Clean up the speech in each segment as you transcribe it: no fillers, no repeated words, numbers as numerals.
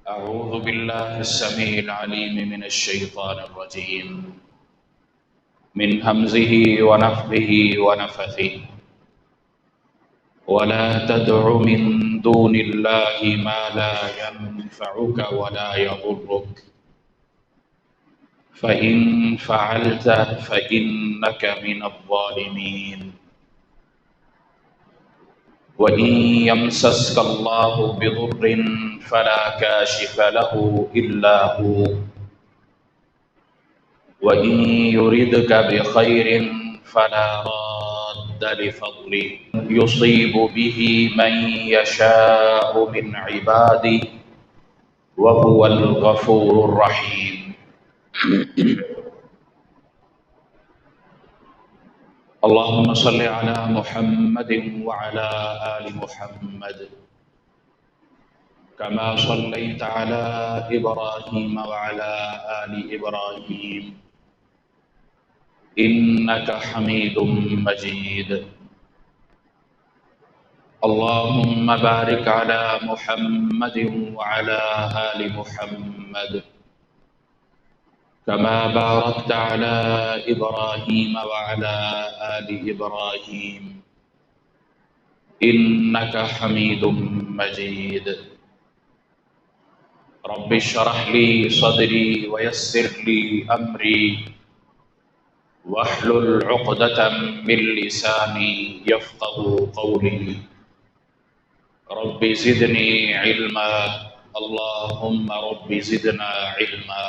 أعوذ بالله السميع العليم من الشيطان الرجيم من همزه ونفخه ونفثه ولا تدع من دون الله ما لا ينفعك ولا يضرك فإن فعلت فإنك من الظالمين وإن يمسسك الله بضر فلا كاشف له إلا هو وإن يردك بخير فلا راد لفضله يصيب به من يشاء من عباده وهو الغفور الرحيم اللهم صل على محمد وعلى آل محمد كما صليت على إبراهيم وعلى آل إبراهيم إنك حميد مجيد اللهم بارك على محمد وعلى آل محمد كما باركت على إبراهيم وعلى آل إبراهيم إنك حميد مجيد رب اشرح لي صدري ويسر لي أمري واحلل عقدة من لساني يفقه قولي رب زدني علما اللهم رب زدنا علما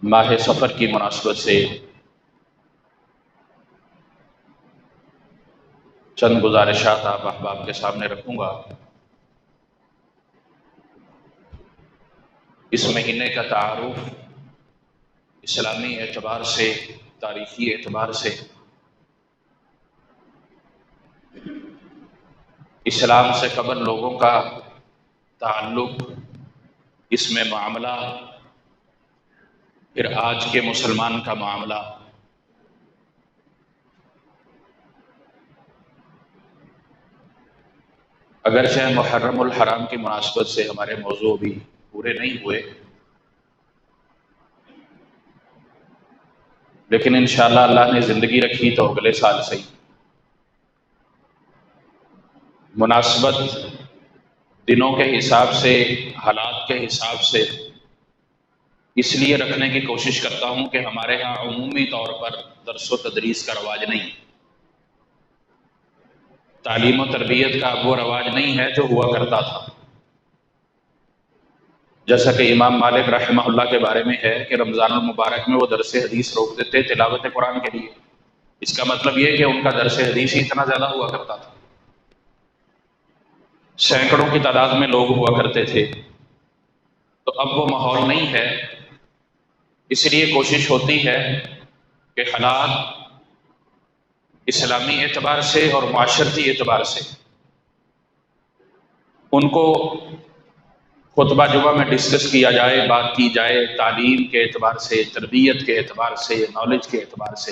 ماہ سفر کی مناسبت سے چند گزارشات آپ احباب کے سامنے رکھوں گا۔ اس مہینے کا تعارف اسلامی اعتبار سے، تاریخی اعتبار سے، اسلام سے قبل لوگوں کا تعلق، اس میں معاملہ، پھر آج کے مسلمان کا معاملہ، اگرچہ محرم الحرام کی مناسبت سے ہمارے موضوع بھی پورے نہیں ہوئے، لیکن انشاءاللہ اللہ نے زندگی رکھی تو اگلے سال سے ہی مناسبت دنوں کے حساب سے، حالات کے حساب سے اس لیے رکھنے کی کوشش کرتا ہوں کہ ہمارے ہاں عمومی طور پر درس و تدریس کا رواج نہیں، تعلیم و تربیت کا اب وہ رواج نہیں ہے جو ہوا کرتا تھا۔ جیسا کہ امام مالک رحمہ اللہ کے بارے میں ہے کہ رمضان المبارک میں وہ درس حدیث روک دیتے تلاوت قرآن کے لیے، اس کا مطلب یہ کہ ان کا درس حدیث ہی اتنا زیادہ ہوا کرتا تھا، سینکڑوں کی تعداد میں لوگ ہوا کرتے تھے۔ تو اب وہ ماحول نہیں ہے، اس لیے کوشش ہوتی ہے کہ حالات اسلامی اعتبار سے اور معاشرتی اعتبار سے ان کو خطبہ جمعہ میں ڈسکس کیا جائے، بات کی جائے، تعلیم کے اعتبار سے، تربیت کے اعتبار سے، نالج کے اعتبار سے،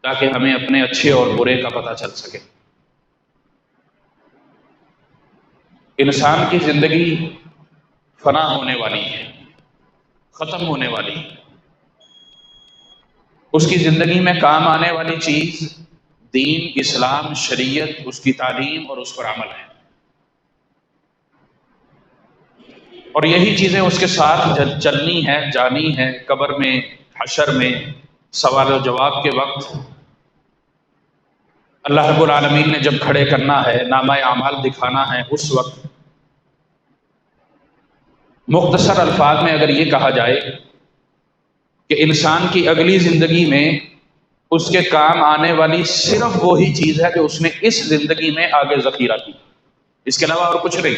تاکہ ہمیں اپنے اچھے اور برے کا پتہ چل سکے۔ انسان کی زندگی فنا ہونے والی ہے، ختم ہونے والی ہے، اس کی زندگی میں کام آنے والی چیز دین، اسلام، شریعت، اس کی تعلیم اور اس پر عمل ہے، اور یہی چیزیں اس کے ساتھ چلنی ہے، جانی ہے، قبر میں، حشر میں، سوال و جواب کے وقت اللہ رب العالمین نے جب کھڑے کرنا ہے، نامہ اعمال دکھانا ہے، اس وقت مختصر الفاظ میں اگر یہ کہا جائے کہ انسان کی اگلی زندگی میں اس کے کام آنے والی صرف وہی چیز ہے جو اس نے اس زندگی میں آگے ذخیرہ کی، اس کے علاوہ اور کچھ نہیں۔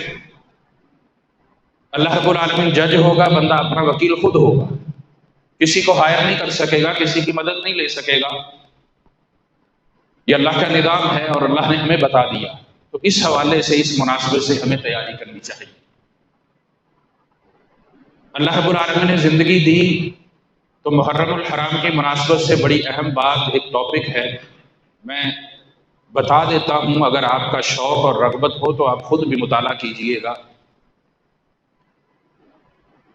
اللہ رب العالمین جج ہوگا، بندہ اپنا وکیل خود ہوگا، کسی کو ہائر نہیں کر سکے گا، کسی کی مدد نہیں لے سکے گا، یہ اللہ کا نظام ہے اور اللہ نے ہمیں بتا دیا۔ تو اس حوالے سے، اس مناسبت سے ہمیں تیاری کرنی چاہیے۔ اللہ رب العالمین نے زندگی دی تو محرم الحرام کی مناسبت سے بڑی اہم بات، ایک ٹاپک ہے، میں بتا دیتا ہوں، اگر آپ کا شوق اور رغبت ہو تو آپ خود بھی مطالعہ کیجئے گا۔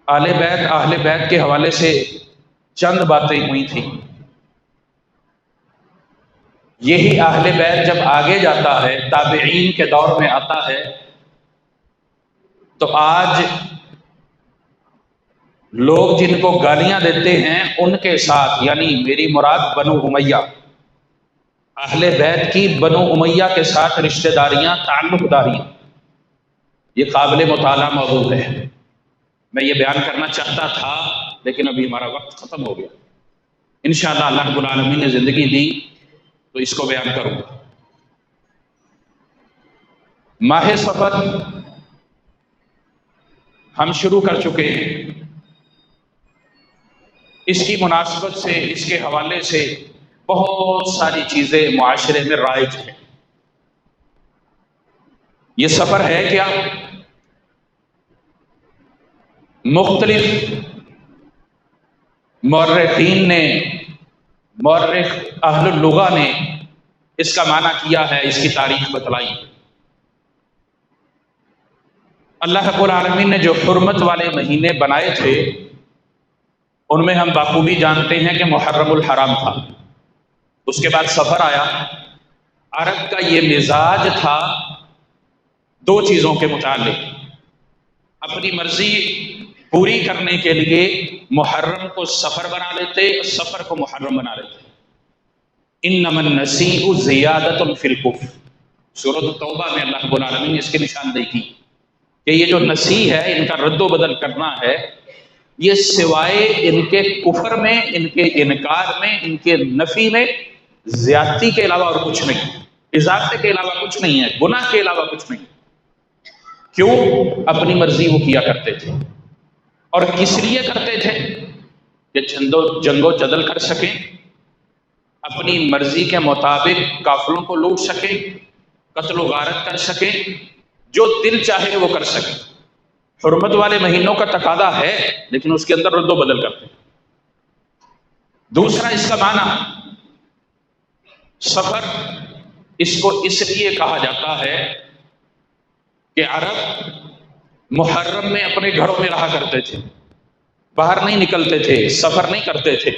اہل بیت کے حوالے سے چند باتیں ہوئی تھیں۔ یہی اہل بیت جب آگے جاتا ہے، تابعین کے دور میں آتا ہے، تو آج لوگ جن کو گالیاں دیتے ہیں ان کے ساتھ، یعنی میری مراد بنو امیہ، اہل بیت کی بنو امیہ کے ساتھ رشتہ داریاں، تعلق داریاں، یہ قابل مطالعہ موضوع ہے۔ میں یہ بیان کرنا چاہتا تھا لیکن ابھی ہمارا وقت ختم ہو گیا۔ انشاءاللہ اللہ رب العالمین نے زندگی دی تو اس کو بیان کروں گا۔ ماہ صفر ہم شروع کر چکے ہیں۔ اس کی مناسبت سے، اس کے حوالے سے بہت ساری چیزیں معاشرے میں رائج ہیں۔ یہ سفر ہے کیا؟ مختلف مورخین نے، مورخ اہل اللغہ نے اس کا معنی کیا ہے، اس کی تاریخ بتلائی۔ اللہ رب العالمین نے جو حرمت والے مہینے بنائے تھے ان میں ہم بخوبی جانتے ہیں کہ محرم الحرام تھا، اس کے بعد سفر آیا۔ عرب کا یہ مزاج تھا دو چیزوں کے متعلق، اپنی مرضی پوری کرنے کے لیے محرم کو سفر بنا لیتے، سفر کو محرم بنا لیتے۔ انما النسیء زیادۃ فی الکفر، سورۃ التوبہ میں اللہ رب العالمین نے اس کی نشاندہی کی کہ یہ جو نسیء ہے، ان کا رد و بدل کرنا ہے، یہ سوائے ان کے کفر میں، ان کے انکار میں، ان کے نفی میں زیادتی کے علاوہ اور کچھ نہیں، اضافے کے علاوہ کچھ نہیں ہے، گناہ کے علاوہ کچھ نہیں۔ کیوں؟ اپنی مرضی وہ کیا کرتے تھے، اور کس لیے کرتے تھے؟ کہ جنگ و جدل کر سکیں، اپنی مرضی کے مطابق قافلوں کو لوٹ سکیں، قتل و غارت کر سکیں، جو دل چاہے وہ کر سکیں۔ حرمت والے مہینوں کا تقاضا ہے لیکن اس کے اندر رد و بدل کرتے ہیں۔ دوسرا اس کا معنی، سفر اس کو اس لیے کہا جاتا ہے کہ عرب محرم میں اپنے گھروں میں رہا کرتے تھے، باہر نہیں نکلتے تھے، سفر نہیں کرتے تھے۔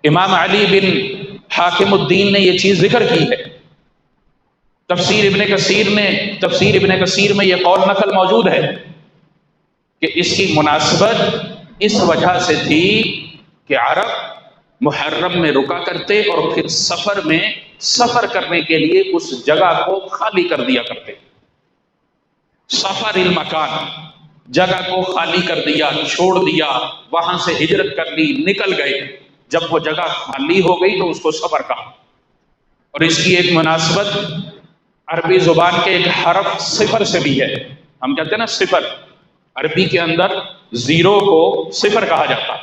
امام علی بن حاکم الدین نے یہ چیز ذکر کی ہے، تفسیر ابن کثیر میں یہ قول نقل موجود ہے کہ اس کی مناسبت اس وجہ سے تھی کہ عرب محرم میں رکا کرتے اور پھر سفر کرنے کے لیے اس جگہ کو خالی کر دیا کرتے۔ سفر المکان، جگہ کو خالی کر دیا، چھوڑ دیا، وہاں سے ہجرت کر لی، نکل گئے۔ جب وہ جگہ خالی ہو گئی تو اس کو سفر کہا۔ اور اس کی ایک مناسبت عربی زبان کے ایک حرف صفر سے بھی ہے۔ ہم کہتے ہیں نا صفر، عربی کے اندر زیرو کو صفر کہا جاتا۔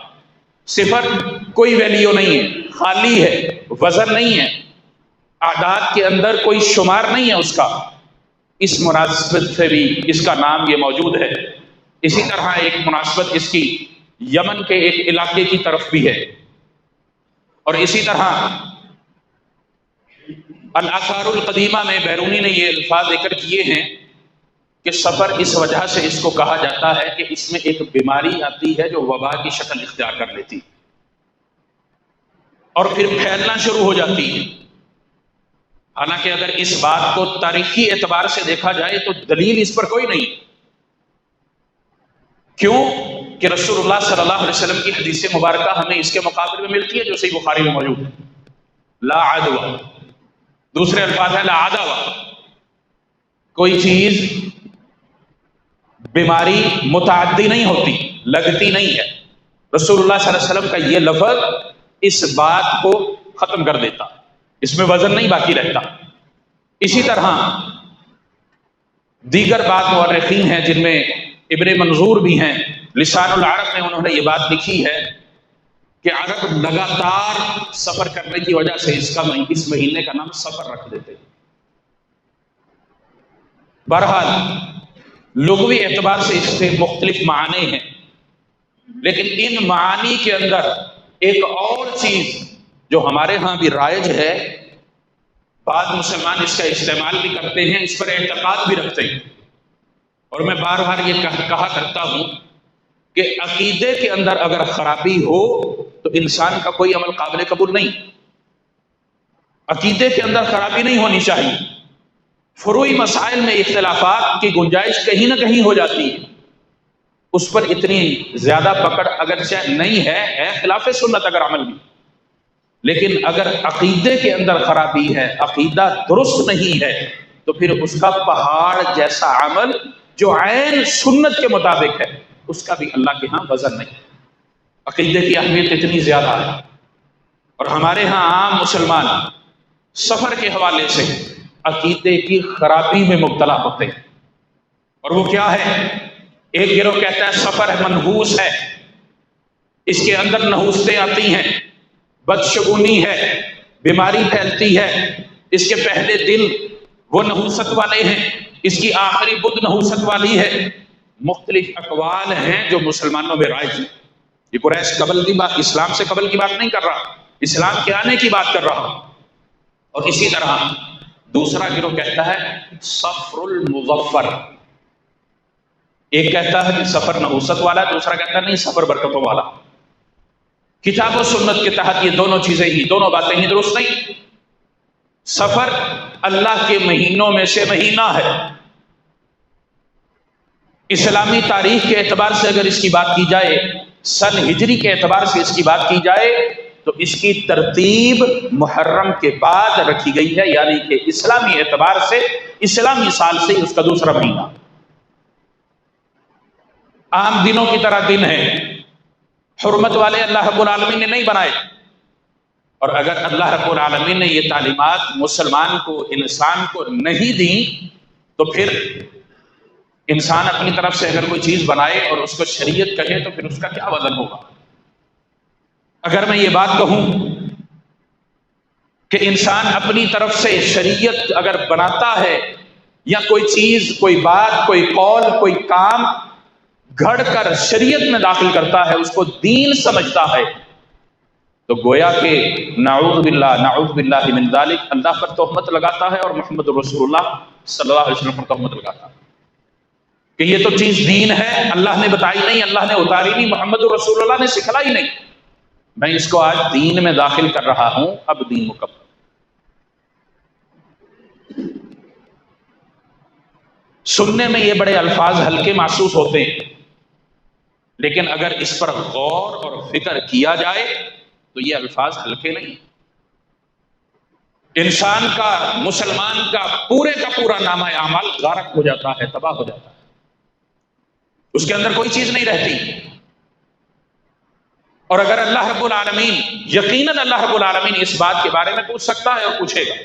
صفر کوئی ویلیو نہیں ہے، خالی ہے، وزن نہیں ہے، اعداد کے اندر کوئی شمار نہیں ہے اس کا۔ اس مناسبت سے بھی اس کا نام یہ موجود ہے۔ اسی طرح ایک مناسبت اس کی یمن کے ایک علاقے کی طرف بھی ہے۔ اور اسی طرح الآثار القدیمہ میں بیرونی نے یہ الفاظ ذکر کیے ہیں کہ سفر اس وجہ سے اس کو کہا جاتا ہے کہ اس میں ایک بیماری آتی ہے جو وبا کی شکل اختیار کر لیتی اور پھر پھیلنا شروع ہو جاتی ہے۔ حالانکہ اگر اس بات کو تاریخی اعتبار سے دیکھا جائے تو دلیل اس پر کوئی نہیں۔ کیوں؟ کہ رسول اللہ صلی اللہ علیہ وسلم کی حدیث مبارکہ ہمیں اس کے مقابلے میں ملتی ہے جو صحیح بخاری میں موجود ہے، لا عدوہ، دوسرے الفاظ ہیں لا عدوہ، کوئی چیز بیماری متعدی نہیں ہوتی، لگتی نہیں ہے۔ رسول اللہ صلی اللہ علیہ وسلم کا یہ لفظ اس بات کو ختم کر دیتا، اس میں وزن نہیں باقی رہتا۔ اسی طرح دیگر بعض مورخین ہیں جن میں ابن منظور بھی ہیں، لسان العرب میں انہوں نے یہ بات لکھی ہے کہ عرب لگاتار سفر کرنے کی وجہ سے اس مہینے کا نام سفر رکھ دیتے۔ بہرحال لغوی اعتبار سے اس سے مختلف معنی ہیں، لیکن ان معانی کے اندر ایک اور چیز جو ہمارے ہاں بھی رائج ہے، بعض مسلمان اس کا استعمال بھی کرتے ہیں، اس پر اعتقاد بھی رکھتے ہیں، اور میں بار بار یہ کہا کرتا ہوں کہ عقیدے کے اندر اگر خرابی ہو تو انسان کا کوئی عمل قابل قبول نہیں۔ عقیدے کے اندر خرابی نہیں ہونی چاہیے۔ فروعی مسائل میں اختلافات کی گنجائش کہیں نہ کہیں ہو جاتی ہے، اس پر اتنی زیادہ پکڑ اگرچہ نہیں ہے خلاف سنت اگر عمل بھی، لیکن اگر عقیدے کے اندر خرابی ہے، عقیدہ درست نہیں ہے، تو پھر اس کا پہاڑ جیسا عمل جو عین سنت کے مطابق ہے اس کا بھی اللہ کے ہاں وزن نہیں۔ عقیدے کی اہمیت اتنی زیادہ ہے، اور ہمارے ہاں عام مسلمان سفر کے حوالے سے عقیدے کی خرابی میں مبتلا ہوتے ہیں، اور وہ کیا ہے؟ ایک گروہ کہتا ہے سفر منحوس ہے، اس کے اندر نحوستیں آتی ہیں، بدشگونی ہے، بیماری پھیلتی ہے، اس کے پہلے دل وہ نحوست والے ہیں، اس کی آخری بدھ نحوست والی ہے۔ مختلف اقوال ہیں جو مسلمانوں میں رائج ہیں۔ یہ قریش قبل کی بات، اسلام سے قبل کی بات نہیں کر رہا، اسلام کے آنے کی بات کر رہا ہوں۔ اور اسی طرح دوسرا گروہ کہتا ہے سفر المظفر، ایک کہتا ہے کہ سفر نحوست والا، دوسرا کہتا ہے نہیں سفر برکتوں والا۔ کتاب و سنت کے تحت یہ دونوں چیزیں ہی، دونوں باتیں ہی درست نہیں۔ سفر اللہ کے مہینوں میں سے مہینہ ہے، اسلامی تاریخ کے اعتبار سے اگر اس کی بات کی جائے، سن ہجری کے اعتبار سے اس کی بات کی جائے تو اس کی ترتیب محرم کے بعد رکھی گئی ہے، یعنی کہ اسلامی اعتبار سے اسلامی سال سے اس کا دوسرا مہینہ۔ عام دنوں کی طرح دن ہے، حرمت والے اللہ رب العالمین نے نہیں بنائے، اور اگر اللہ رب العالمین نے یہ تعلیمات مسلمان کو، انسان کو نہیں دی تو پھر انسان اپنی طرف سے اگر کوئی چیز بنائے اور اس کو شریعت کہے تو پھر اس کا کیا وزن ہوگا؟ اگر میں یہ بات کہوں کہ انسان اپنی طرف سے شریعت اگر بناتا ہے، یا کوئی چیز، کوئی بات، کوئی قول، کوئی کام گھڑ کر شریعت میں داخل کرتا ہے، اس کو دین سمجھتا ہے، تو گویا کہ نعوذ باللہ من ذالک اللہ پر تہمت لگاتا ہے اور محمد رسول اللہ صلی اللہ علیہ وسلم پر تہمت لگاتا ہے کہ یہ تو چیز دین ہے، اللہ نے بتائی نہیں، اللہ نے اتاری نہیں، محمد رسول اللہ نے سکھلائی نہیں، میں اس کو آج دین میں داخل کر رہا ہوں، اب دین مکمل۔ سننے میں یہ بڑے الفاظ ہلکے محسوس ہوتے ہیں، لیکن اگر اس پر غور اور فکر کیا جائے تو یہ الفاظ ہلکے نہیں۔ انسان کا، مسلمان کا پورے کا پورا نامہ اعمال غارق ہو جاتا ہے، تباہ ہو جاتا ہے، اس کے اندر کوئی چیز نہیں رہتی۔ اور اگر اللہ رب العالمین، یقیناً اللہ رب العالمین اس بات کے بارے میں پوچھ سکتا ہے اور پوچھے گا،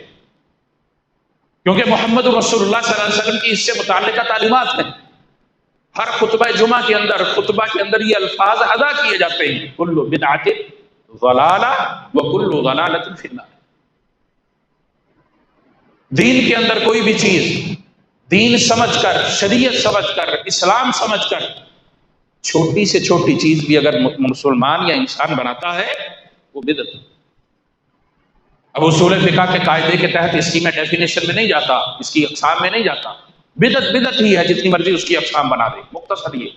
کیونکہ محمد رسول اللہ صلی اللہ علیہ وسلم کی اس سے متعلقہ تعلیمات ہیں۔ ہر خطبہ جمعہ کے اندر، خطبہ کے اندر یہ الفاظ ادا کیے جاتے ہیں، کل بدعۃ ضلالہ وکل ضلالۃ فی النار۔ دین کے اندر کوئی بھی چیز دین سمجھ کر، شریعت سمجھ کر، اسلام سمجھ کر، چھوٹی سے چھوٹی چیز بھی اگر مسلمان یا انسان بناتا ہے وہ بدعت۔ اب اصول فقہ کے قاعدے کے تحت اس کی میں ڈیفینیشن میں نہیں جاتا، اس کی اقسام میں نہیں جاتا، بدعت بدعت ہی ہے، جتنی مرضی اس کی اقسام بنا دے، مختصر یہ۔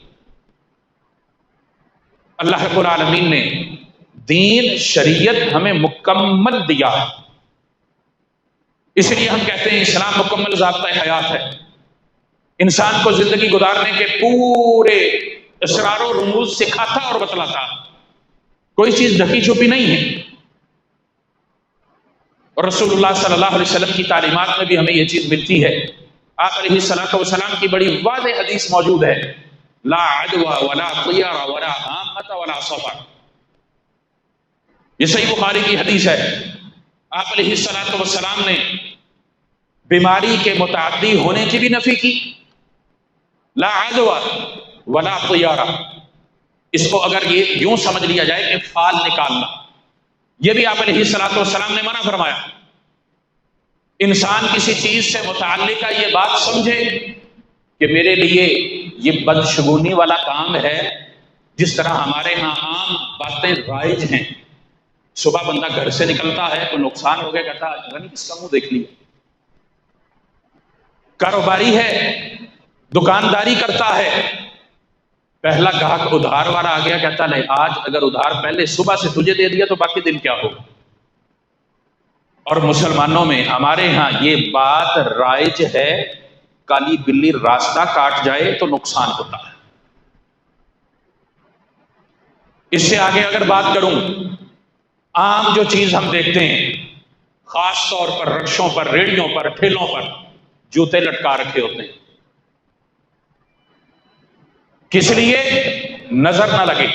اللہ رب العالمین نے دین، شریعت ہمیں مکمل دیا ہے، اس لیے ہم کہتے ہیں اسلام مکمل ضابطۂ حیات ہے، انسان کو زندگی گزارنے کے پورے اسرار و رموز سکھاتا اور بتلاتا، کوئی چیز ڈھکی چھپی نہیں ہے۔ اور رسول اللہ صلی اللہ علیہ وسلم کی تعلیمات میں بھی ہمیں یہ چیز ملتی ہے۔ آپ علیہ الصلوۃ والسلام کی بڑی واضح حدیث موجود ہے، لا عدوى ولا طیرہ ولا عامۃ ولا صفر، یہ صحیح بخاری کی حدیث ہے۔ آپ علیہ الصلوۃ والسلام نے بیماری کے متعدی ہونے کی بھی نفی کی، لا عدوى ولا طیرہ، اس کو اگر یہ یوں سمجھ لیا جائے کہ فال نکالنا، یہ بھی آپ علیہ الصلوۃ والسلام نے منع فرمایا۔ انسان کسی چیز سے متعلقہ یہ بات سمجھے کہ میرے لیے یہ بدشگونی والا کام ہے، جس طرح ہمارے ہاں عام باتیں رائج ہیں، صبح بندہ گھر سے نکلتا ہے تو نقصان ہو گیا، کہتا ہے غنی کس کا منہ دیکھ لیا. کاروباری ہے، دکانداری کرتا ہے، پہلا گاہک ادھار والا آ گیا، کہتا نہیں آج اگر ادھار پہلے صبح سے تجھے دے دیا تو باقی دن کیا ہوگا. اور مسلمانوں میں ہمارے ہاں یہ بات رائج ہے، کالی بلی راستہ کاٹ جائے تو نقصان ہوتا ہے. اس سے آگے اگر بات کروں، عام جو چیز ہم دیکھتے ہیں خاص طور پر رکشوں پر، ریڑیوں پر، ٹھیلوں پر جوتے لٹکا رکھے ہوتے ہیں. کس لیے؟ نظر نہ لگے،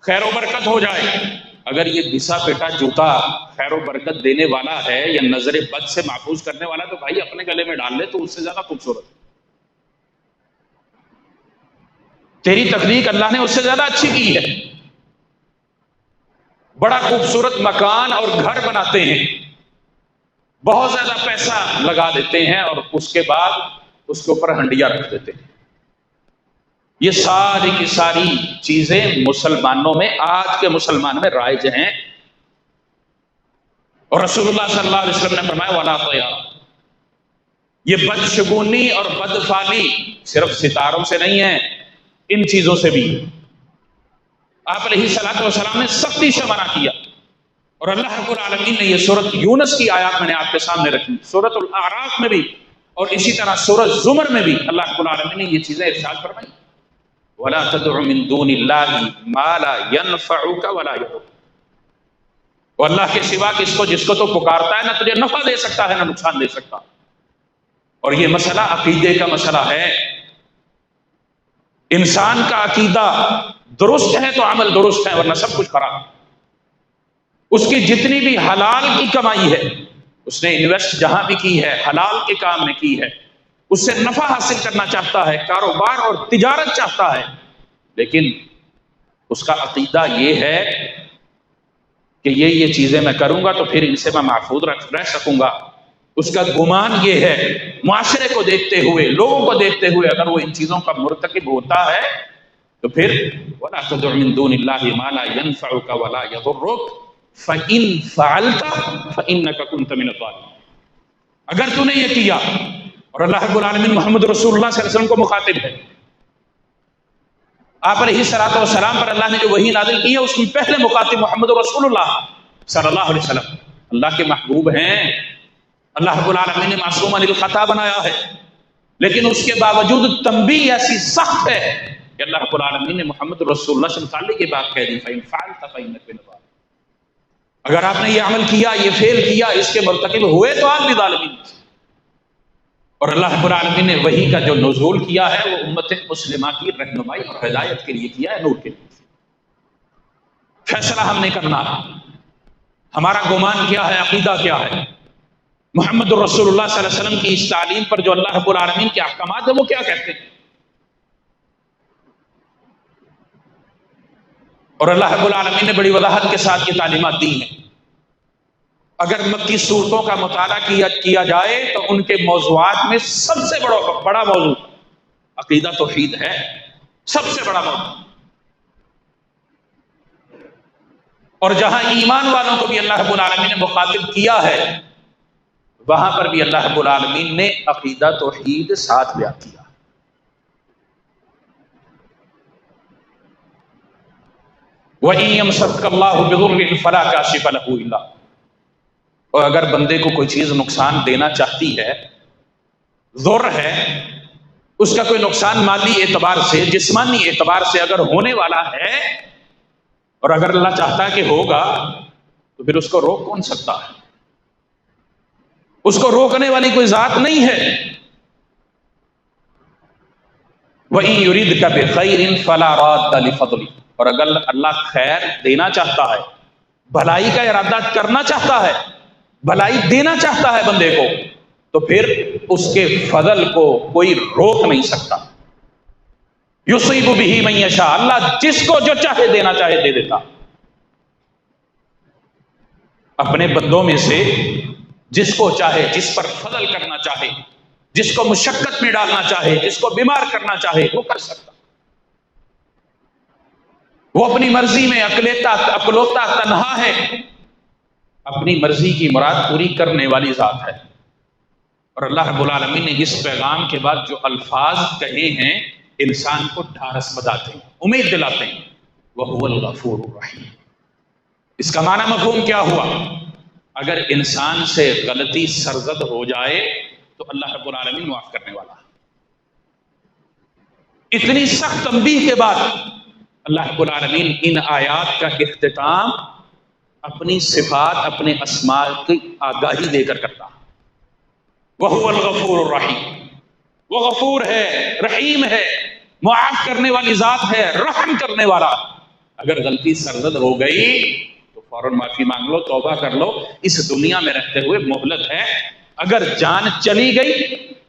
خیر و برکت ہو جائے. اگر یہ گھسا پیٹا جوتا خیر و برکت دینے والا ہے یا نظر بد سے محفوظ کرنے والا تو بھائی اپنے گلے میں ڈال لے تو اس سے زیادہ خوبصورت. تیری تخلیق اللہ نے اس سے زیادہ اچھی کی ہے. بڑا خوبصورت مکان اور گھر بناتے ہیں، بہت زیادہ پیسہ لگا دیتے ہیں اور اس کے بعد اس کے اوپر ہنڈیا رکھ دیتے ہیں. یہ ساری کی ساری چیزیں مسلمانوں میں، آج کے مسلمان میں رائج ہیں. اور رسول اللہ صلی اللہ علیہ وسلم نے فرمایا وَلَا طَيَارَ، یہ بدشگونی اور بدفعلی صرف ستاروں سے نہیں ہے، ان چیزوں سے بھی. آپ علیہ الصلوۃ والسلام نے سختی سے منع کیا. اور اللہ رب العالمین نے یہ سورۃ یونس کی آیات میں نے آپ کے سامنے رکھی، سورۃ الاعراف میں بھی اور اسی طرح سورۃ زمر میں بھی اللہ رب العالمین نے یہ چیزیں ارشاد فرمائی. وَلَا تَدْعُ مِن دُونِ اللَّهِ مَا لَا يَنفَعُكَ وَلَا يَضُرُّكَ. اور اللہ کے سوا جس کو تو پکارتا ہے نہ تجھے نفع دے سکتا ہے نہ نقصان دے سکتا. اور یہ مسئلہ عقیدے کا مسئلہ ہے. انسان کا عقیدہ درست ہے تو عمل درست ہے، ورنہ سب کچھ خراب. اس کی جتنی بھی حلال کی کمائی ہے، اس نے انویسٹ جہاں بھی کی ہے حلال کے کام میں کی ہے، اس سے نفع حاصل کرنا چاہتا ہے، کاروبار اور تجارت چاہتا ہے، لیکن اس کا عقیدہ یہ ہے کہ یہ چیزیں میں کروں گا تو پھر ان سے میں محفوظ رہ سکوں گا. اس کا گمان یہ ہے، معاشرے کو دیکھتے ہوئے، لوگوں کو دیکھتے ہوئے اگر وہ ان چیزوں کا مرتکب ہوتا ہے تو پھر وَلَا تَدْعُ مِن دُونِ اللَّهِ مَا لَا يَنفَعُكَ وَلَا يَضُرُّكَ فَإِن فَعَلْتَ فَإِنَّكَ كُنتَ مِنَ الظَّالِمِينَ. اگر تو نے یہ کیا، اور اللہ رب العالمین محمد رسول اللہ صلی اللہ علیہ وسلم کو مخاطب ہے، آپ علیہ الصلوۃ والسلام پر اللہ نے جو وحی نازل کی ہے اس میں پہلے مخاطب محمد رسول اللہ صلی اللہ علیہ وسلم، اللہ کے محبوب ہیں. اللہ رب العالمین نے معصوم عن الخطا بنایا ہے، لیکن اس کے باوجود تنبیہ ایسی سخت ہے کہ اللہ رب العالمین نے محمد رسول اللہ صلی اللہ علیہ وسلم کی بات کہہ دی فَإِن فَعَلْتَ فَإِنَّكَ مِنَ الظَّالِمِينَ. اگر آپ نے یہ عمل کیا، یہ فعل کیا، اس کے مرتکب ہوئے تو آپ بھی ظالمین. اور اللہ رب العالمین نے وحی کا جو نزول کیا ہے وہ امت مسلمہ کی رہنمائی اور ہدایت کے لیے کیا ہے، نور کے لیے. فیصلہ ہم نے کرنا ہے، ہمارا گمان کیا ہے، عقیدہ کیا ہے. محمد رسول اللہ صلی اللہ علیہ وسلم کی اس تعلیم پر جو اللہ رب العالمین کے احکامات ہیں وہ کیا کہتے ہیں. اور اللہ رب العالمین نے بڑی وضاحت کے ساتھ یہ تعلیمات دی ہیں. اگر مکی صورتوں کا مطالعہ کیا جائے تو ان کے موضوعات میں سب سے بڑا موضوع عقیدہ توحید ہے، سب سے بڑا موضوع. اور جہاں ایمان والوں کو بھی اللہ رب العالمین نے مخاطب کیا ہے وہاں پر بھی اللہ رب العالمین نے عقیدہ توحید ساتھ بیان کیا. وَإِن يَمْسَسْكَ اللَّهُ بِضُرٍّ فَلَا كَاشِفَ لَهُ إِلَّا هُوَ. اور اگر بندے کو کوئی چیز نقصان دینا چاہتی ہے، ضر ہے، اس کا کوئی نقصان مالی اعتبار سے، جسمانی اعتبار سے اگر ہونے والا ہے اور اگر اللہ چاہتا ہے کہ ہوگا تو پھر اس کو روک کون سکتا ہے؟ اس کو روکنے والی کوئی ذات نہیں ہے. وَإِن يُرِدْكَ بِخَيْرٍ فَلَا رَادَّ لِفَضْلِهِ. اور اگر اللہ خیر دینا چاہتا ہے، بھلائی کا ارادہ کرنا چاہتا ہے، بھلائی دینا چاہتا ہے بندے کو، تو پھر اس کے فضل کو کوئی روک نہیں سکتا. یصیب بہ من یشاء. اللہ جس کو جو چاہے دینا چاہے دے دیتا. اپنے بندوں میں سے جس کو چاہے، جس پر فضل کرنا چاہے، جس کو مشقت میں ڈالنا چاہے، جس کو بیمار کرنا چاہے وہ کر سکتا. وہ اپنی مرضی میں اکلوتا تنہا ہے، اپنی مرضی کی مراد پوری کرنے والی ذات ہے. اور اللہ رب العالمین نے اس پیغام کے بعد جو الفاظ کہے ہیں انسان کو ڈھارس بتاتے ہیں، امید دلاتے ہیں. وَهُوَ الْغَفُورُ الرَّحِيمُ. اس کا معنی مفہوم کیا ہوا؟ اگر انسان سے غلطی سرزد ہو جائے تو اللہ رب العالمین معاف کرنے والا. اتنی سخت تنبیہ کے بعد اللہ رب العالمین ان آیات کا اختتام اپنی صفات، اپنے اسماء کی آگاہی دے کر کرتا. وَهُوَ الْغَفُورُ الرَّحِيمُ. وہ غفور ہے، رحیم ہے، معاف کرنے والی ذات ہے، رحم کرنے والا. اگر غلطی سرزد ہو گئی تو فوراً معافی مانگ لو، توبہ کر لو. اس دنیا میں رہتے ہوئے مہلت ہے. اگر جان چلی گئی،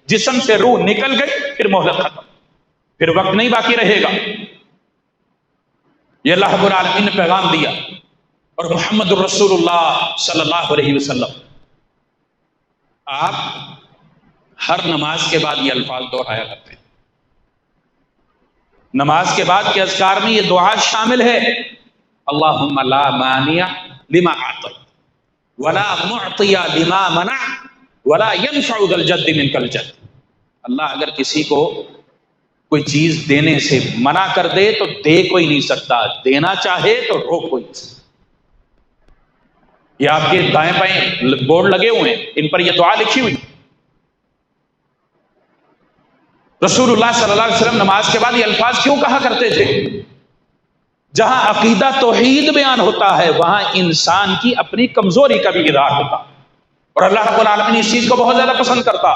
جسم سے روح نکل گئی، پھر مہلت ختم، پھر وقت نہیں باقی رہے گا. یہ اللہ رب العالمین نے پیغام دیا. اور محمد الرسول اللہ صلی اللہ علیہ وسلم آپ ہر نماز کے بعد یہ الفاظ دہرایا کرتے ہیں. نماز کے بعد کے اذکار میں یہ دعا شامل ہے. اللہم لا مانع لما اعطیت ولا معطی لما منعت ولا ينفع ذا الجد منک الجد. اللہ اگر کسی کو کوئی چیز دینے سے منع کر دے تو دے کوئی نہیں سکتا، دینا چاہے تو روک کوئی نہیں سکتا. یہ آپ کے دائیں بائیں بورڈ لگے ہوئے ہیں، ان پر یہ دعا لکھی ہوئی. رسول اللہ صلی اللہ علیہ وسلم نماز کے بعد یہ الفاظ کیوں کہا کرتے تھے؟ جہاں عقیدہ توحید بیان ہوتا ہے وہاں انسان کی اپنی کمزوری کا بھی اظہار ہوتا، اور اللہ رب العالمین اس چیز کو بہت زیادہ پسند کرتا.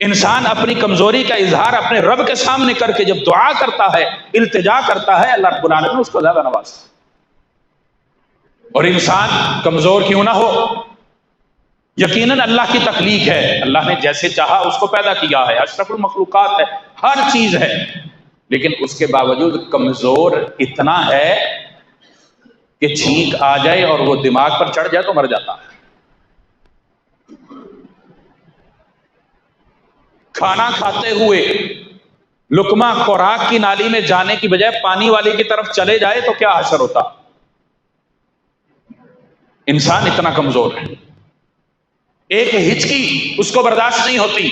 انسان اپنی کمزوری کا اظہار اپنے رب کے سامنے کر کے جب دعا کرتا ہے، التجا کرتا ہے، اللہ رب العالمین اس کو زیادہ نوازتا. اور انسان کمزور کیوں نہ ہو، یقیناً اللہ کی تخلیق ہے، اللہ نے جیسے چاہا اس کو پیدا کیا ہے، اشرف المخلوقات ہے، ہر چیز ہے، لیکن اس کے باوجود کمزور اتنا ہے کہ چھینک آ جائے اور وہ دماغ پر چڑھ جائے تو مر جاتا ہے. کھانا کھاتے ہوئے لقمہ خوراک کی نالی میں جانے کی بجائے پانی والی کی طرف چلے جائے تو کیا حشر ہوتا؟ انسان اتنا کمزور ہے، ایک ہچکی اس کو برداشت نہیں ہوتی.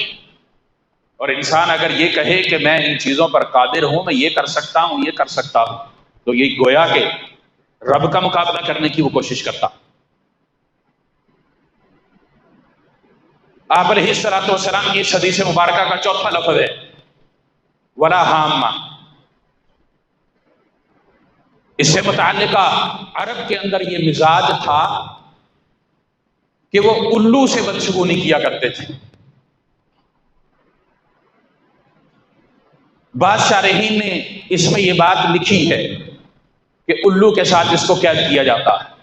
اور انسان اگر یہ کہے کہ میں ان چیزوں پر قادر ہوں، میں یہ کر سکتا ہوں، یہ کر سکتا ہوں، تو یہ گویا کہ رب کا مقابلہ کرنے کی وہ کوشش کرتا. آپ علیہ الصلوۃ والسلام کی اس حدیث مبارکہ کا چوتھا لفظ ہے ولا ہامہ. اس سے متعلقہ عرب کے اندر یہ مزاج تھا کہ وہ الو سے بدشگونی کیا کرتے تھے. بعض شارحین نے اس میں یہ بات لکھی ہے کہ الو کے ساتھ اس کو قید کیا جاتا ہے.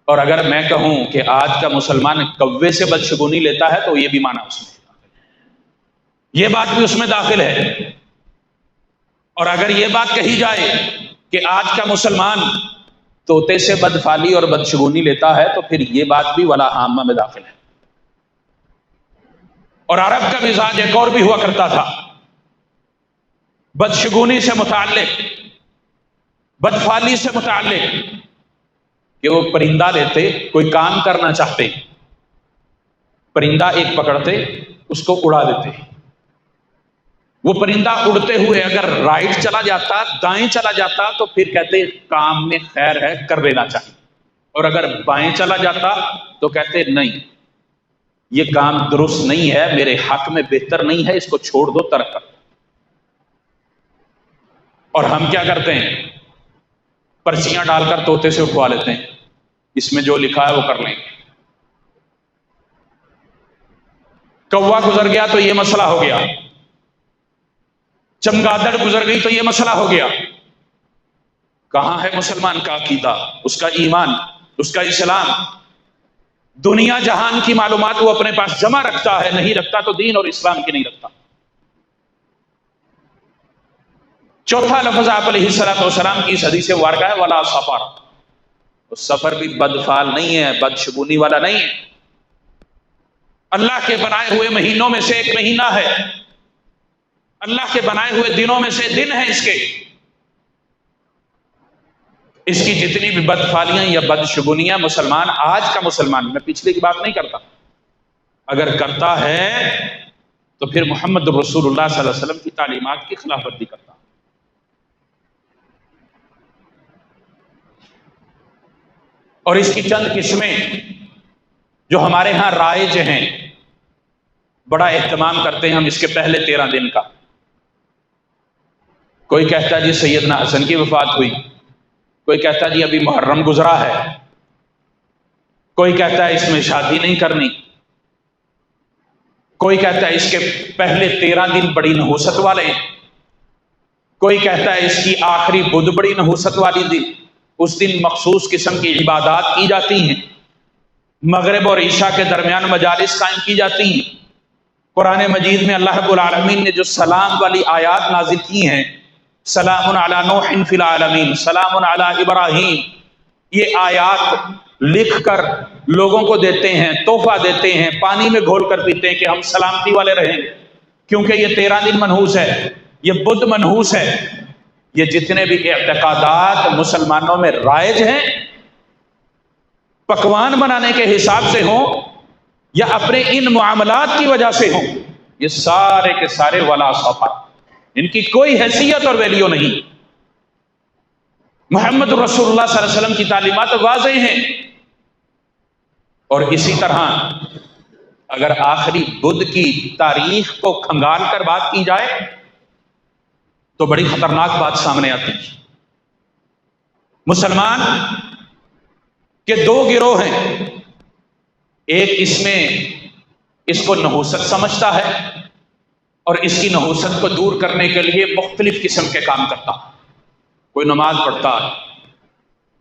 اور اگر میں کہوں کہ آج کا مسلمان کوے سے بدشگونی لیتا ہے تو یہ بھی معنی اس میں، یہ بات بھی اس میں داخل ہے. اور اگر یہ بات کہی جائے کہ آج کا مسلمان طوطے سے بدفعلی اور بدشگونی لیتا ہے تو پھر یہ بات بھی ولا عامہ میں داخل ہے. اور عرب کا مزاج ایک اور بھی ہوا کرتا تھا بدشگونی سے متعلق، بدفعلی سے متعلق، کہ وہ پرندہ لیتے، کوئی کام کرنا چاہتے، پرندہ ایک پکڑتے، اس کو اڑا دیتے. وہ پرندہ اڑتے ہوئے اگر رائٹ چلا جاتا، دائیں چلا جاتا تو پھر کہتے کام میں خیر ہے، کر لینا چاہیے. اور اگر بائیں چلا جاتا تو کہتے نہیں، یہ کام درست نہیں ہے، میرے حق میں بہتر نہیں ہے، اس کو چھوڑ دو، ترک کر. اور ہم کیا کرتے ہیں؟ پرچیاں ڈال کر طوطے سے اٹھوا لیتے ہیں، اس میں جو لکھا ہے وہ کر لیں گے. کوا گزر گیا تو یہ مسئلہ ہو گیا، چمگادڑ گزر گئی تو یہ مسئلہ ہو گیا. کہاں ہے مسلمان کا عقیدہ، اس کا ایمان، اس کا اسلام؟ دنیا جہان کی معلومات وہ اپنے پاس جمع رکھتا ہے، نہیں رکھتا تو دین اور اسلام کی نہیں رکھتا. چوتھا لفظ آپ علیہ الصلوۃ والسلام کی اس حدیث مبارکہ ہے ولا سفر. سفر بھی بدفعل نہیں ہے، بدشگونی والا نہیں ہے. اللہ کے بنائے ہوئے مہینوں میں سے ایک مہینہ ہے، اللہ کے بنائے ہوئے دنوں میں سے دن ہے اس کے. اس کی جتنی بھی بدفعالیاں یا بدشگونیاں مسلمان، آج کا مسلمان، میں پچھلے کی بات نہیں کرتا، اگر کرتا ہے تو پھر محمد رسول اللہ صلی اللہ علیہ وسلم کی تعلیمات کی خلاف ورزی کرتا۔ اور اس کی چند قسمیں جو ہمارے ہاں رائج ہیں، بڑا اہتمام کرتے ہیں ہم اس کے پہلے 13 دن کا۔ کوئی کہتا ہے جی سیدنا حسن کی وفات ہوئی، کوئی کہتا ہے جی ابھی محرم گزرا ہے، کوئی کہتا ہے اس میں شادی نہیں کرنی، کوئی کہتا ہے اس کے پہلے 13 دن بڑی نحوست والے ہیں، کوئی کہتا ہے اس کی آخری بدھ بڑی نحوست والی دن، اس دن مخصوص قسم کی عبادات کی جاتی ہیں، مغرب اور عشاء کے درمیان مجالس قائم کی جاتی ہیں۔ قرآن مجید میں اللہ رب العالمین نے جو سلام والی آیات نازل کی ہیں، سلام علی نوح فی العالمین، سلام علی ابراہیم، یہ آیات لکھ کر لوگوں کو دیتے ہیں، تحفہ دیتے ہیں، پانی میں گھول کر پیتے ہیں کہ ہم سلامتی والے رہیں، کیونکہ یہ 13 دن منحوس ہے، یہ بدھ منحوس ہے۔ یہ جتنے بھی اعتقادات مسلمانوں میں رائج ہیں، پکوان بنانے کے حساب سے ہوں یا اپنے ان معاملات کی وجہ سے ہوں، یہ سارے کے سارے ولا صفا، ان کی کوئی حیثیت اور ویلیو نہیں۔ محمد رسول اللہ صلی اللہ علیہ وسلم کی تعلیمات واضح ہیں۔ اور اسی طرح اگر آخری بدھ کی تاریخ کو کھنگال کر بات کی جائے تو بڑی خطرناک بات سامنے آتی ہے۔ مسلمان کے 2 گروہ ہیں، ایک اس میں اس کو نحوست سمجھتا ہے اور اس کی نحوست کو دور کرنے کے لیے مختلف قسم کے کام کرتا ہے۔ کوئی نماز پڑھتا ہے،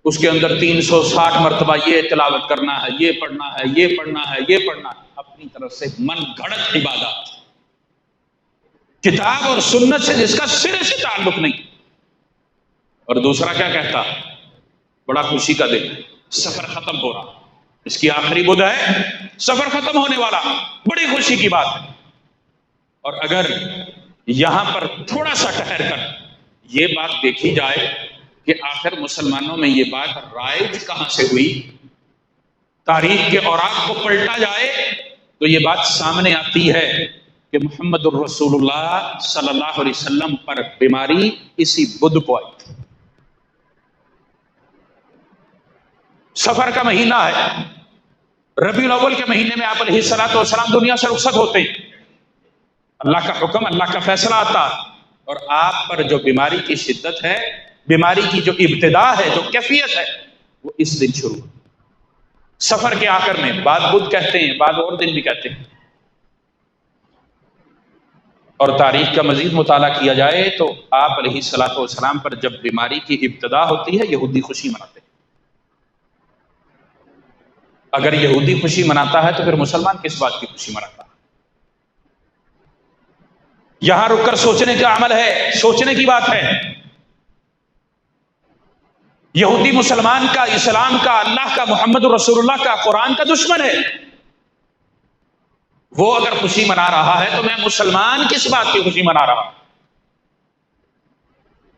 اس کے اندر 360 مرتبہ یہ تلاوت کرنا ہے، یہ پڑھنا ہے، یہ پڑھنا ہے، یہ پڑھنا ہے، اپنی طرف سے من گھڑت عبادات، کتاب اور سنت سے جس کا سرے سے تعلق نہیں۔ اور دوسرا کیا کہتا، بڑا خوشی کا دن، سفر ختم ہو رہا، اس کی آخری بدھ ہے، سفر ختم ہونے والا، بڑی خوشی کی بات ہے۔ اور اگر یہاں پر تھوڑا سا ٹھہر کر یہ بات دیکھی جائے کہ آخر مسلمانوں میں یہ بات رائج کہاں سے ہوئی، تاریخ کے اوراق کو پلٹا جائے تو یہ بات سامنے آتی ہے کہ محمد الرسول اللہ صلی اللہ علیہ وسلم پر بیماری اسی بدھ کو آئی تھی۔ سفر کا مہینہ ہے، ربیع الاول کے مہینے میں آپ علیہ الصلوۃ والسلام دنیا سے رخصت ہوتے ہیں، اللہ کا حکم، اللہ کا فیصلہ آتا، اور آپ پر جو بیماری کی شدت ہے، بیماری کی جو ابتدا ہے، جو کیفیت ہے، وہ اس دن شروع، سفر کے آخر میں، بعد بدھ کہتے ہیں، بعد اور دن بھی کہتے ہیں۔ اور تاریخ کا مزید مطالعہ کیا جائے تو آپ علیہ الصلوۃ والسلام پر جب بیماری کی ابتدا ہوتی ہے، یہودی خوشی مناتے ہیں۔ اگر یہودی خوشی مناتا ہے تو پھر مسلمان کس بات کی خوشی مناتا ہے؟ یہاں رک کر سوچنے کا عمل ہے، سوچنے کی بات ہے۔ یہودی مسلمان کا، اسلام کا، اللہ کا، محمد رسول اللہ کا، قرآن کا دشمن ہے۔ وہ اگر خوشی منا رہا ہے تو میں مسلمان کس بات کی خوشی منا رہا ہوں؟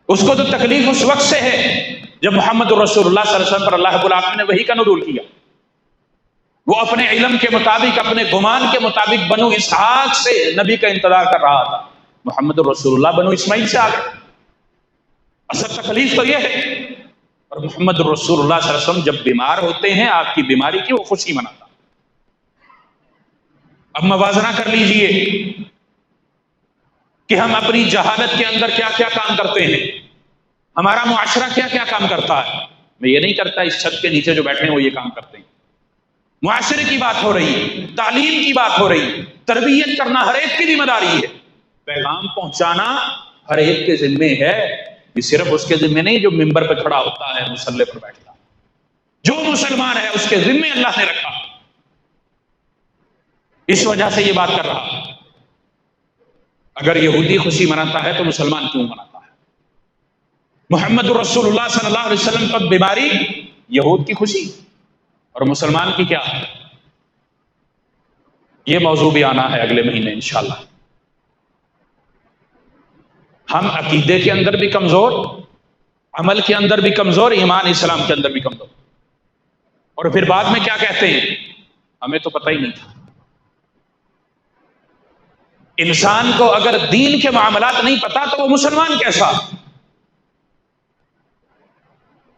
اس کو تو تکلیف اس وقت سے ہے جب محمد رسول اللہ صلی اللہ علیہ وسلم پر اللہ رب العالمین نے وحی کا نزول کیا۔ وہ اپنے علم کے مطابق، اپنے گمان کے مطابق بنو اسحاق سے نبی کا انتظار کر رہا تھا، محمد رسول اللہ بنو اسماعیل سے آ گئے۔ اصل تکلیف تو یہ ہے۔ اور محمد رسول اللہ صلی اللہ علیہ وسلم جب بیمار ہوتے ہیں، آپ کی بیماری کی وہ خوشی مناتا۔ اب موازنہ کر لیجئے کہ ہم اپنی جہالت کے اندر کیا کیا کام کرتے ہیں، ہمارا معاشرہ کیا کیا کام کرتا ہے۔ میں یہ نہیں کرتا اس چھت کے نیچے جو بیٹھے ہیں وہ یہ کام کرتے ہیں، معاشرے کی بات ہو رہی ہے، تعلیم کی بات ہو رہی ہے، تربیت کرنا ہر ایک کی ذمہ داری ہے، پیغام پہنچانا ہر ایک کے ذمہ ہے۔ یہ صرف اس کے ذمہ نہیں جو ممبر پہ کھڑا ہوتا ہے، مصلی پر بیٹھتا ہے، جو مسلمان ہے اس کے ذمہ اللہ نے رکھا، اس وجہ سے یہ بات کر رہا۔ اگر یہودی خوشی مناتا ہے تو مسلمان کیوں مناتا ہے؟ محمد رسول اللہ صلی اللہ علیہ وسلم پر بیماری یہود کی خوشی اور مسلمان کی کیا؟ یہ موضوع بھی آنا ہے اگلے مہینے انشاءاللہ۔ ہم عقیدے کے اندر بھی کمزور عمل کے اندر بھی کمزور، ایمان اسلام کے اندر بھی کمزور، اور پھر بعد میں کیا کہتے ہیں؟ ہمیں تو پتہ ہی نہیں تھا۔ انسان کو اگر دین کے معاملات نہیں پتا تو وہ مسلمان کیسا؟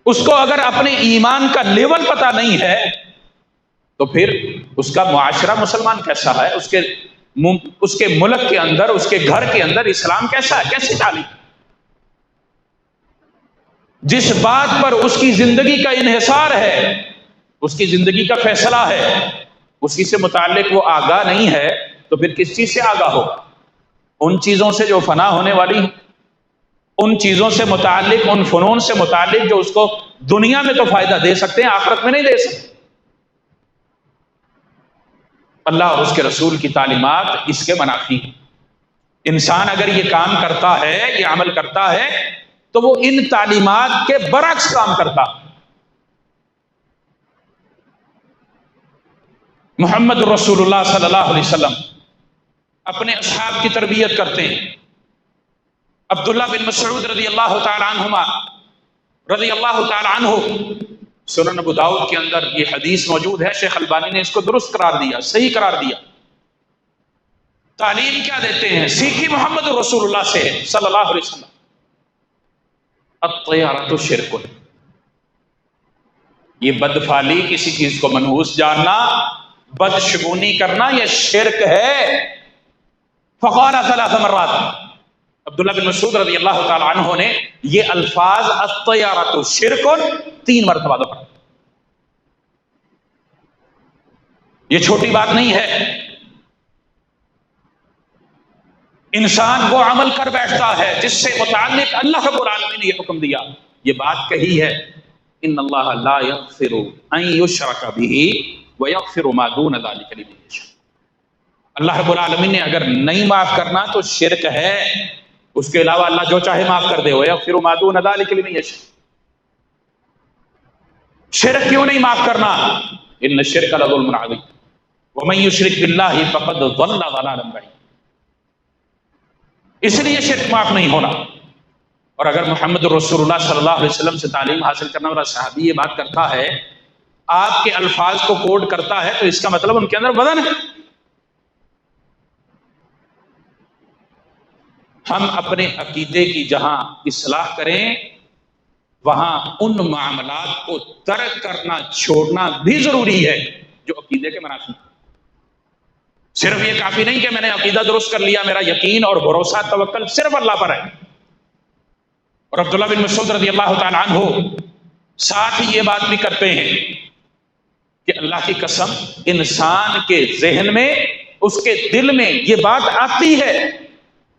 اس کو اگر اپنے ایمان کا لیول پتا نہیں ہے تو پھر اس کا معاشرہ مسلمان کیسا ہے؟ اس کے ملک کے اندر، اس کے گھر کے اندر اسلام کیسا ہے؟ کیسی تعلیم؟ جس بات پر اس کی زندگی کا انحصار ہے، اس کی زندگی کا فیصلہ ہے، اسی سے متعلق وہ آگاہ نہیں ہے تو پھر کس چیز سے آگاہ ہو؟ ان چیزوں سے جو فنا ہونے والی ہیں، ان چیزوں سے متعلق، ان فنون سے متعلق جو اس کو دنیا میں تو فائدہ دے سکتے ہیں، آخرت میں نہیں دے سکتے۔ اللہ اور اس کے رسول کی تعلیمات اس کے منافی ہیں۔ انسان اگر یہ کام کرتا ہے، یہ عمل کرتا ہے، تو وہ ان تعلیمات کے برعکس کام کرتا۔ محمد رسول اللہ صلی اللہ علیہ وسلم اپنے اصحاب کی تربیت کرتے ہیں۔ عبداللہ بن مسعود رضی اللہ تعالی عنہ، سنن ابو داؤد کے اندر یہ حدیث موجود ہے، شیخ البانی نے اس کو درست قرار دیا، صحیح قرار دیا۔ تعلیم کیا دیتے ہیں؟ سیکھی محمد رسول اللہ سے صلی اللہ علیہ وسلم، الطیارۃ شرک، یہ بدفعلی، کسی چیز کو منحوس جاننا، بدشگونی کرنا، یہ شرک ہے۔ فقال ثلاث مرات، عبداللہ بن مسعود رضی اللہ تعالی عنہ نے یہ الفاظ الطیارۃ شرک 3 مرتبہ دہرایا۔ یہ چھوٹی بات نہیں ہے۔ انسان وہ عمل کر بیٹھتا ہے جس سے متعلق اللہ رب العالمین نے یہ حکم دیا، یہ بات کہی ہے، ان اللہ لا یغفر ان یشرک بہ ویغفر ما دون ذلک لمن یشاء۔ اللہ رب العالمین نے اگر نہیں معاف کرنا تو شرک ہے، اس کے علاوہ اللہ جو چاہے معاف کر دے، ویغفر ما دون ذلک لمن یشاء۔ شرک کیوں نہیں معاف کرنا؟ ان الشرک لظلم عظیم ومن یشرک باللہ فقد ضل ضلالا بعیدا۔ اس لیے شرک معاف نہیں ہونا۔ اور اگر محمد رسول اللہ صلی اللہ علیہ وسلم سے تعلیم حاصل کرنے والا صحابی یہ بات کرتا ہے، آپ کے الفاظ کو کوڈ کرتا ہے، تو اس کا مطلب ان کے اندر وزن ہے۔ ہم اپنے عقیدے کی جہاں اصلاح کریں، وہاں ان معاملات کو ترک کرنا، چھوڑنا بھی ضروری ہے جو عقیدے کے منافی ہیں۔ صرف یہ کافی نہیں کہ میں نے عقیدہ درست کر لیا، میرا یقین اور بھروسہ، توکل صرف اللہ پر ہے۔ اور عبداللہ بن مسعود رضی اللہ تعالی عنہ ساتھ ہی یہ بات بھی کرتے ہیں کہ اللہ کی قسم، انسان کے ذہن میں، اس کے دل میں یہ بات آتی ہے،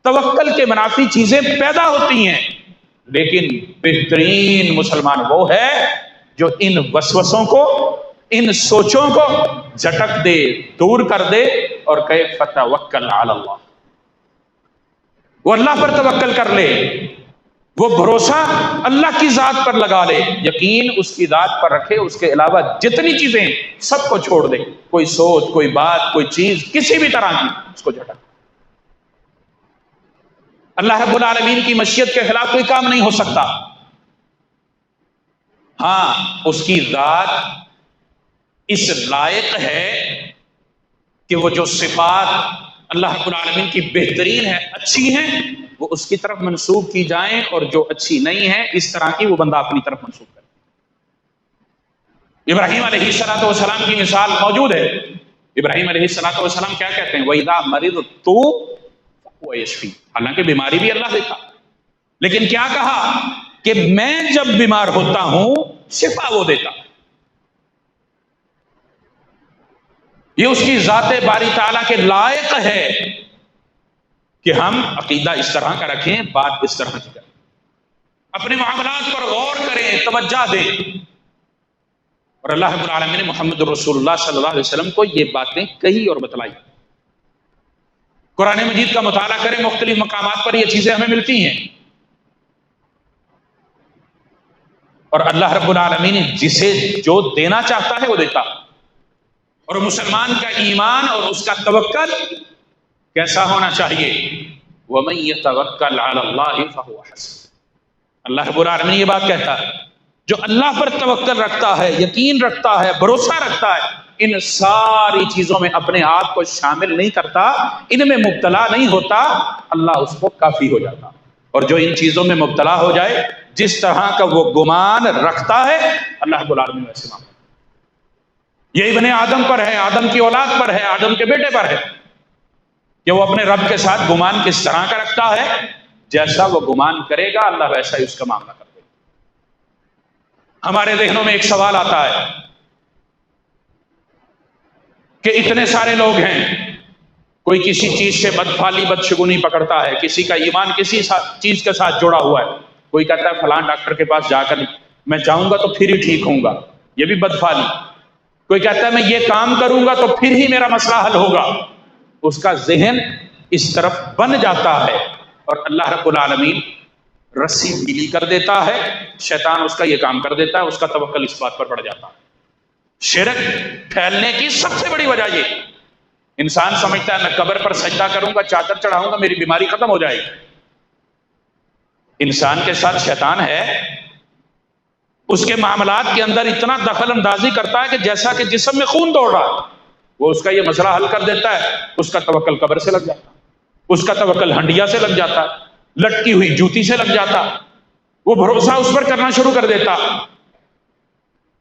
توکل کے منافی چیزیں پیدا ہوتی ہیں، لیکن بہترین مسلمان وہ ہے جو ان وسوسوں کو، ان سوچوں کو جھٹک دے، دور کر دے اور کہے فتوکل علی اللہ، وہ اللہ پر توکل کر لے، وہ بھروسہ اللہ کی ذات پر لگا لے، یقین اس کی ذات پر رکھے، اس کے علاوہ جتنی چیزیں سب کو چھوڑ دے، کوئی سوچ، کوئی بات، کوئی چیز کسی بھی طرح کی، اس کو جھٹک۔ اللہ رب العالمین کی مشیت کے خلاف کوئی کام نہیں ہو سکتا۔ ہاں، اس کی ذات اس لائق ہے کہ وہ جو صفات اللہ رب العالمین کی بہترین ہے، اچھی ہیں، وہ اس کی طرف منسوب کی جائیں، اور جو اچھی نہیں ہے اس طرح کی وہ بندہ اپنی طرف منسوب کرے۔ ابراہیم علیہ السلام کی مثال موجود ہے۔ ابراہیم علیہ السلام کیا کہتے ہیں؟ وَإِذَا مَرِضْتُ فَهُوَ يَشْفِينِ۔ حالانکہ بیماری بھی اللہ دیتا، لیکن کیا کہا کہ میں جب بیمار ہوتا ہوں شفا وہ دیتا۔ یہ اس کی ذات باری تعالیٰ کے لائق ہے کہ ہم عقیدہ اس طرح کا رکھیں، بات اس طرح کی کریں، اپنے معاملات پر غور کریں، توجہ دیں۔ اور اللہ رب العالمین نے محمد رسول اللہ صلی اللہ علیہ وسلم کو یہ باتیں کہی اور بتلائی۔ قرآن مجید کا مطالعہ کریں، مختلف مقامات پر یہ چیزیں ہمیں ملتی ہیں۔ اور اللہ رب العالمین جسے جو دینا چاہتا ہے وہ دیتا۔ اور مسلمان کا ایمان اور اس کا توکل کیسا ہونا چاہیے؟ وَمَن يَتَوَكَّلْ عَلَى اللَّهِ فَهُوَ حَسْبُهُ۔ اللہ رب العالمین یہ بات کہتا ہے، جو اللہ پر توکل رکھتا ہے، یقین رکھتا ہے، بھروسہ رکھتا ہے، ان ساری چیزوں میں اپنے آپ کو شامل نہیں کرتا، ان میں مبتلا نہیں ہوتا، اللہ اس کو کافی ہو جاتا۔ اور جو ان چیزوں میں مبتلا ہو جائے، جس طرح کا وہ گمان رکھتا ہے، اللہ رب العالمین ویسے معاملہ، یہ ابن آدم پر ہے، آدم کی اولاد پر ہے، آدم کے بیٹے پر ہے کہ وہ اپنے رب کے ساتھ گمان کس طرح کا رکھتا ہے، جیسا وہ گمان کرے گا اللہ ویسا ہی اس کا معاملہ کر دے گا۔ ہمارے ذہنوں میں ایک سوال آتا ہے کہ اتنے سارے لوگ ہیں، کوئی کسی چیز سے بدفعلی بدشگونی پکڑتا ہے، کسی کا ایمان کسی چیز کے ساتھ جڑا ہوا ہے، کوئی کہتا ہے فلاں ڈاکٹر کے پاس جا کر میں جاؤں گا تو پھر ہی ٹھیک ہوں گا، یہ بھی بدفعلی۔ کوئی کہتا ہے میں یہ کام کروں گا تو پھر ہی میرا مسئلہ حل ہوگا، اس کا ذہن اس طرف بن جاتا ہے، اور اللہ رب العالمین رسی ڈھیلی کر دیتا ہے، شیطان اس کا یہ کام کر دیتا ہے، اس کا توکل اس بات پر پڑ جاتا ہے۔ شرک پھیلنے کی سب سے بڑی وجہ یہ، انسان سمجھتا ہے میں قبر پر سجدہ کروں گا، چادر چڑھاؤں گا، میری بیماری ختم ہو جائے گی۔ انسان کے ساتھ شیطان ہے، اس کے معاملات کے اندر اتنا دخل اندازی کرتا ہے کہ جیسا کہ جسم میں خون دوڑ رہا ہے، وہ اس کا یہ مسئلہ حل کر دیتا ہے، اس کا توکل قبر سے لگ جاتا ہے، اس کا توکل ہنڈیا سے لگ جاتا ہے، لٹکی ہوئی جوتی سے لگ جاتا، وہ بھروسہ اس پر کرنا شروع کر دیتا۔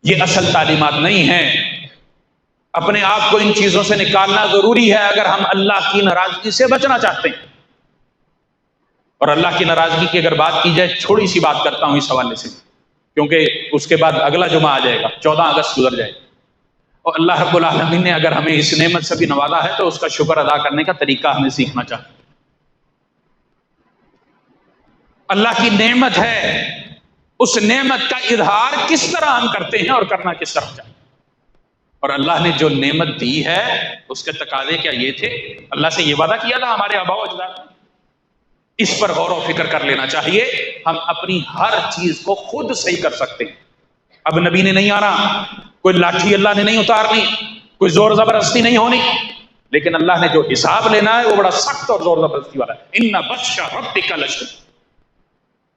یہ اصل تعلیمات نہیں ہیں۔ اپنے آپ کو ان چیزوں سے نکالنا ضروری ہے اگر ہم اللہ کی ناراضگی سے بچنا چاہتے ہیں۔ اور اللہ کی ناراضگی کی اگر بات کی جائے، چھوڑی سی بات کرتا ہوں اس حوالے سے، کیونکہ اس کے بعد اگلا جمعہ آ جائے گا، 14 اگست گزر جائے گا، اور اللہ رب العالمین نے اگر ہمیں اس نعمت سے بھی نوازا ہے تو اس کا شکر ادا کرنے کا طریقہ ہمیں سیکھنا چاہیے۔ اللہ کی نعمت ہے، اس نعمت کا اظہار کس طرح ہم کرتے ہیں اور کرنا کس طرح چاہیے۔ اور اللہ نے جو نعمت دی ہے اس کے تقاضے کیا یہ تھے؟ اللہ سے یہ وعدہ کیا تھا ہمارے آباء و اجداد نے، اس پر غور و فکر کر لینا چاہیے۔ ہم اپنی ہر چیز کو خود صحیح کر سکتے ہیں، اب نبی نے نہیں آنا، کوئی لاٹھی اللہ نے نہیں اتارنی، کوئی زور زبردستی نہیں ہونی، لیکن اللہ نے جو حساب لینا ہے وہ بڑا سخت اور زور زبردستی والا ہے۔ ان بطش ربک لشدید،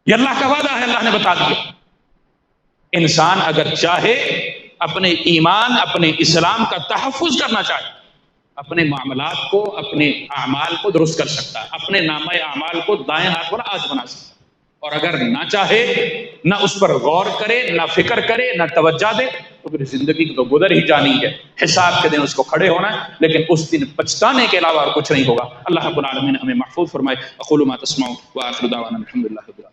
یہ اللہ کا وعدہ ہے، اللہ نے بتا دیا۔ انسان اگر چاہے اپنے ایمان، اپنے اسلام کا تحفظ کرنا چاہے، اپنے معاملات کو، اپنے اعمال کو درست کر سکتا ہے، اپنے نامہ اعمال کو دائیں ہاتھ پر آج بنا سکتا ہے، اور اگر نہ چاہے، نہ اس پر غور کرے، نہ فکر کرے، نہ توجہ دے، تو پھر زندگی تو گزر ہی جانی ہے، حساب کے دن اس کو کھڑے ہونا ہے، لیکن اس دن پچھتانے کے علاوہ اور کچھ نہیں ہوگا۔ اللہ رب العالمین ہمیں محفوظ فرمائے۔ اقول ما تسمعون وآخر دعوانا الحمد للہ۔